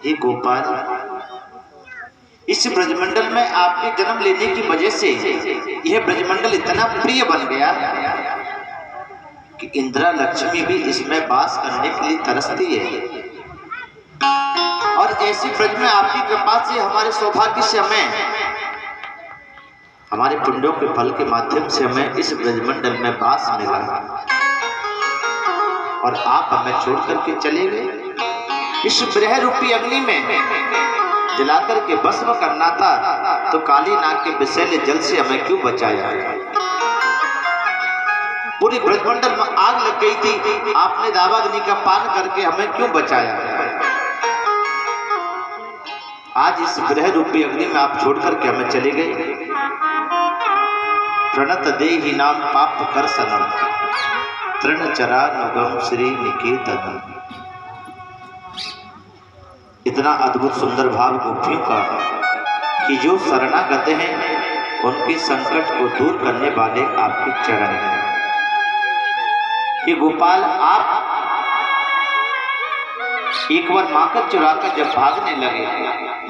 हे गोपाल, इस ब्रजमंडल में आपके जन्म लेने की वजह से यह ब्रजमंडल इतना प्रिय बन गया कि इंदिरा लक्ष्मी भी इसमें वास करने के लिए तरसती है। और ऐसी ब्रज में आपकी कृपा से हमारे सौभाग्य से हमारे पुण्यों के फल के माध्यम से हमें इस ब्रजमंडल में वास मिला और आप हमें छोड़ करके चले गए। इस ब्रह रूपी अग्नि में जलाकर के भस्म करना था तो काली नाग के विषैले जल से हमें क्यों बचाया? पूरी ब्रजमंडल में आग लग गई थी, आपने दावाग्नि का पान करके हमें क्यों बचाया? आज इस ब्रह रूपी अग्नि में आप छोड़ करके हमें चले गए। प्रणत देहि नाम पाप कर सनम, तृण चरा नुगम श्री निकेतन। इतना अद्भुत सुंदर भाव गोपियों का कि जो शरणागत हैं उनके संकट को दूर करने वाले आपके चरण हैं। कि गोपाल, आप एक बार माकर चुराकर जब भागने लगे,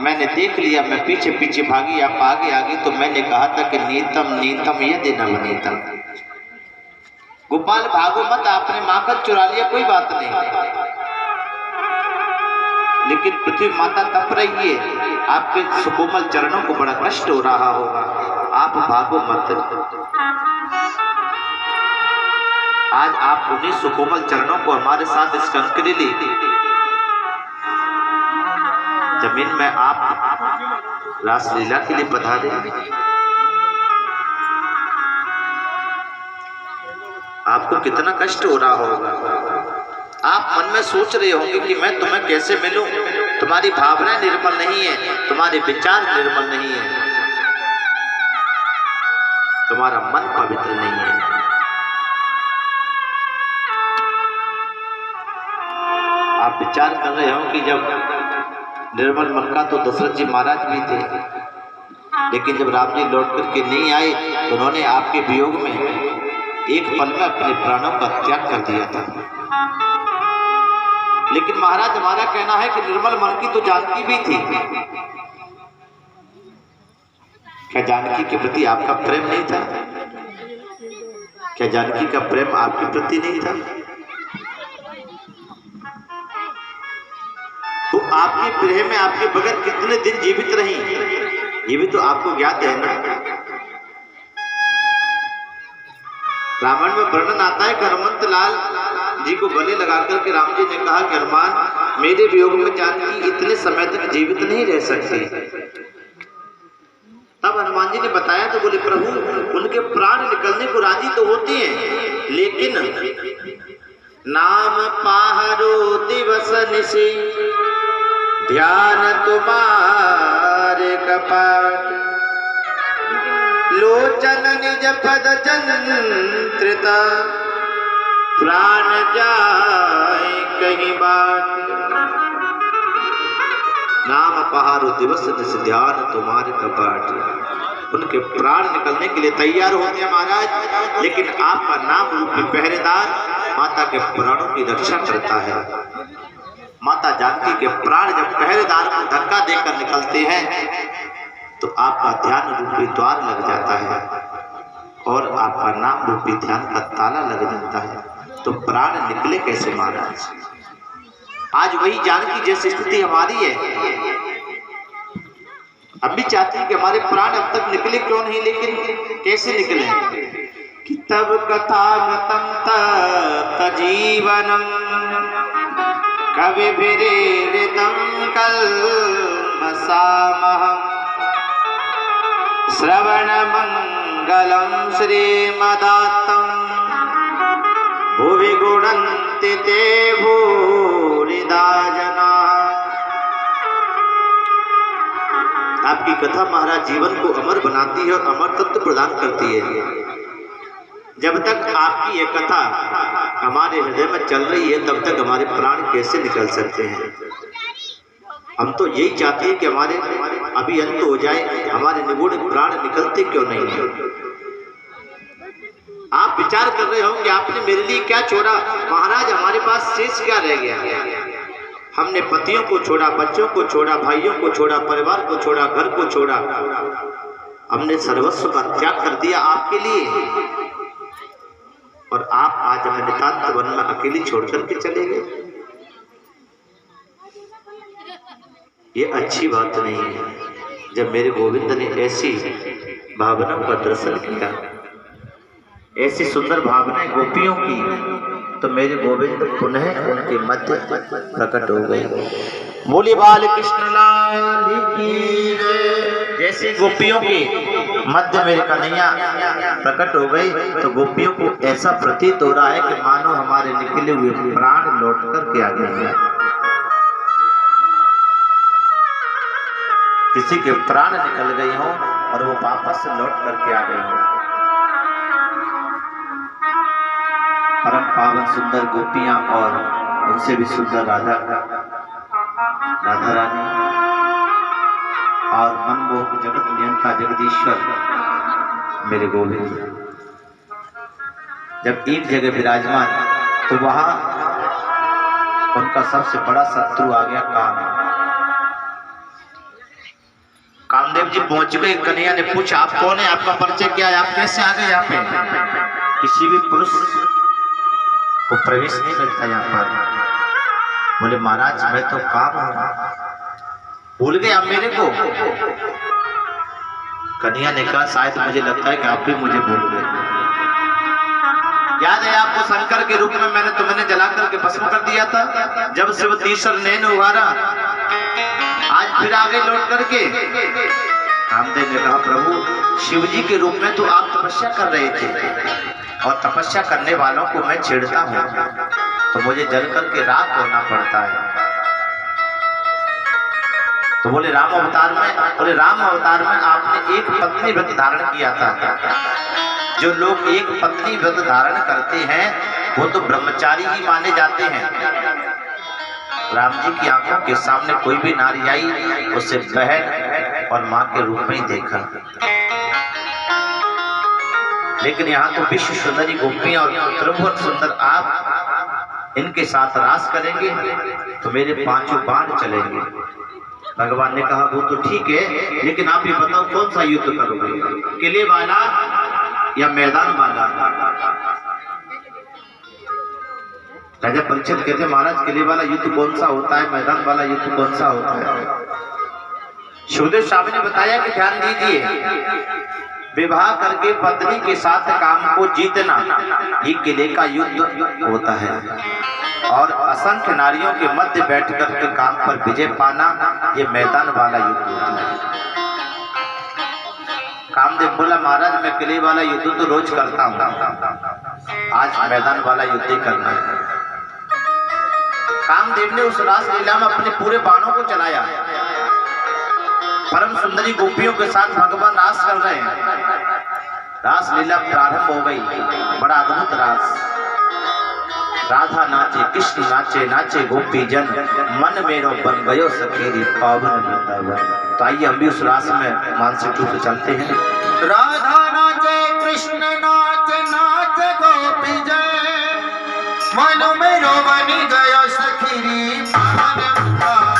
मैंने देख लिया, मैं पीछे पीछे भागी, आप आगे आगे, तो मैंने कहा था कि नीतम नीतम यदि न नीतम। गोपाल भागो मत, आपने माकर चुरा लिया, कोई बात नहीं, लेकिन पृथ्वी माता तप रही है, आपके सुकोमल चरणों को बड़ा कष्ट हो रहा होगा, आप भागो मत। आज आप उन्हीं सुकोमल चरणों को हमारे साथ इस कंकरीली जमीन में आप रासलीला के लिए पधारे। आपको कितना कष्ट हो रहा होगा। आप मन में सोच रहे होंगे कि मैं तुम्हें कैसे मिलूं, तुम्हारी भावनाएं निर्मल नहीं है, तुम्हारे विचार निर्मल नहीं है, तुम्हारा मन पवित्र नहीं है। आप विचार कर रहे हो कि जब निर्मल मन का तो दशरथ जी महाराज भी थे, लेकिन जब राम जी लौट करके नहीं आए तो उन्होंने आपके वियोग में एक पल में अपने प्राणों का त्याग कर दिया था। लेकिन महाराज, हमारा कहना है कि निर्मल मन की तो जानकी भी थी। क्या जानकी के प्रति आपका प्रेम नहीं था? क्या जानकी का प्रेम आपके प्रति नहीं था? तो आपके प्रेम में आपके बगैर कितने दिन जीवित रही, ये भी तो आपको ज्ञात है ना। रामायण में वर्णन आता है कि हनुमंत लाल जी को गले लगा करके राम जी ने कहा कि हनुमान, मेरे वियोग में जानकी इतने समय तक जीवित नहीं रह सकती। तब हनुमान जी ने बताया तो बोले, प्रभु उनके प्राण निकलने को राजी तो होते हैं, लेकिन नाम पाहरो दिवस निशि ध्यान तुम्हारे कपाट, लोचन निज पद चंत्रिता प्राण जाए कहीं बाट। नाम पहारो दिवस निस ध्यान तुम्हारे कपाट। उनके प्राण निकलने के लिए तैयार होते हैं महाराज, लेकिन आपका नाम रूपी पहरेदार माता के प्राणों की रक्षा करता है। माता जानकी के प्राण जब पहरेदार को धक्का देकर निकलते हैं तो आपका ध्यान रूपी द्वार लग जाता है और आपका नाम रूपी ध्यान का ताला लग जाता है। तो प्राण निकले कैसे महाराज? आज वही जानकी जैसी स्थिति हमारी है। अब भी चाहती है कि हमारे प्राण अब तक निकले क्यों नहीं, लेकिन कैसे निकले? कि तब कथागतम तजीवनम कवि विरेरितम कल्मषामहम् श्रवण मंगलम श्रीमदात्तम भुवि गुणन्ति ते भूरिदा जना। आपकी कथा महाराज जीवन को अमर बनाती है और अमर तत्व प्रदान करती है। जब तक आपकी ये कथा हमारे हृदय में चल रही है तब तक हमारे प्राण कैसे निकल सकते हैं? हम तो यही चाहते हैं कि हमारे अभी अंत हो जाए, हमारे निगूढ़ प्राण निकलते क्यों नहीं है? आप विचार कर रहे होंगे आपने मेरे लिए क्या छोड़ा महाराज, हमारे पास शेष क्या रह गया? हमने पतियों को छोड़ा, बच्चों को छोड़ा, भाइयों को छोड़ा, परिवार को छोड़ा, घर को छोड़ा, हमने सर्वस्व का त्याग कर दिया आपके लिए, और आप आज हमें नितांत वन में अकेली छोड़ करके चले गए। ये अच्छी बात नहीं है। जब मेरे गोविंद ने ऐसी भावनाओं का दर्शन किया, ऐसी सुंदर भावनाएं गोपियों की, तो मेरे गोविंद पुनः उनके मध्य प्रकट हो गए। बोले बाल कृष्ण लाल की जय। जैसे गोपियों के मध्य मेरे कन्हैया प्रकट हो गई, तो गोपियों को ऐसा प्रतीत हो रहा है कि मानो हमारे निकले हुए प्राण लौट करके आ गए हैं। किसी के प्राण निकल गए हों और वो वापस से लौट करके आ गए हों। परम पावन सुंदर गोपियां और उनसे भी सुंदर राधा रानी और मनमोहक जगत नियंता जगदीश्वर मेरे गोविंद जब एक जगह विराजमान, तो वहां उनका सबसे बड़ा शत्रु आ गया काम। कामदेव जी पहुंच गए। कन्हैया ने पूछा, आप कौन है, आपका परिचय क्या है, आप कैसे आ गए यहाँ पे? किसी भी पुरुष को प्रवेश नहीं मिलता यहाँ पर। बोले महाराज मैं तो काम हूं, भूल गए आप मेरे को? कन्हैया ने कहा शायद मुझे लगता है कि आप भी मुझे भूल गए। याद है आपको शंकर के रूप में मैंने तुम्हें जला करके भस्म कर दिया था, जब शिव तीसर नैन उभारा, आज फिर आगे लौट करके। कामदेव ने कहा प्रभु शिव जी के रूप में तो आप तपस्या कर रहे थे, और तपस्या करने वालों को मैं छेड़ता हूँ तो मुझे जल करके राख होना पड़ता है। तो बोले राम अवतार में, बोले राम अवतार में आपने एक पत्नी व्रत धारण किया था। जो लोग एक पत्नी व्रत धारण करते हैं वो तो ब्रह्मचारी ही माने जाते हैं। राम जी की आंखों के सामने कोई भी नारी आई, उसे बहन और मां के रूप में ही देखा। लेकिन यहाँ तो विश्व सुंदरी गोपियां और त्रिभुवन सुंदर आप इनके साथ रास करेंगे तो मेरे पांचों बाण चलेंगे। भगवान ने कहा वो तो ठीक है, लेकिन आप ये बताओ कौन सा युद्ध करोगे, किले वाला या मैदान वाला? राजा परीक्षित कहते महाराज किले वाला युद्ध कौन सा होता है, मैदान वाला युद्ध कौन सा होता है? सुखदेव स्वामी ने बताया कि ध्यान दीजिए, विवाह करके पत्नी के साथ काम को जीतना ये किले का युद्ध होता है, और असंख्य नारियों के मध्य बैठकर के काम पर विजय पाना ये मैदान वाला युद्ध होता है। कामदेव बोला महाराज मैं किले वाला युद्ध तो रोज करता हूँ, आज मैदान वाला युद्ध ही करना है। कामदेव ने उस रास लीला में अपने पूरे बाणों को चलाया। परम सुंदरी गोपियों के साथ भगवान रास कर रहे हैं। रास लीला प्रारंभ हो गई, बड़ा अद्भुत रास। राधा नाचे, कृष्ण नाचे, नाचे गोपी जन, मन मेरो बन गयो सखेरी पावन वृंदावन। तो आइए हम भी उस रास में मानसिक रूप से चलते हैं। राधा नाचे, कृष्ण नाचे, नाचे गोपी जन, मन मेरो बन गयो सखेरी पावन वृंदावन।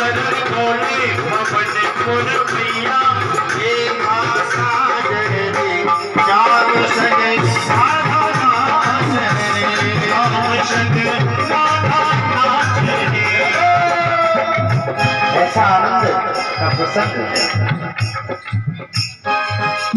शरण तोड़े पवन पुर मैया ये भाषा जगदे श्याम संग राधा नाच रे श्याम संग राधा नाच रे। ऐसा आनंद का प्रसंग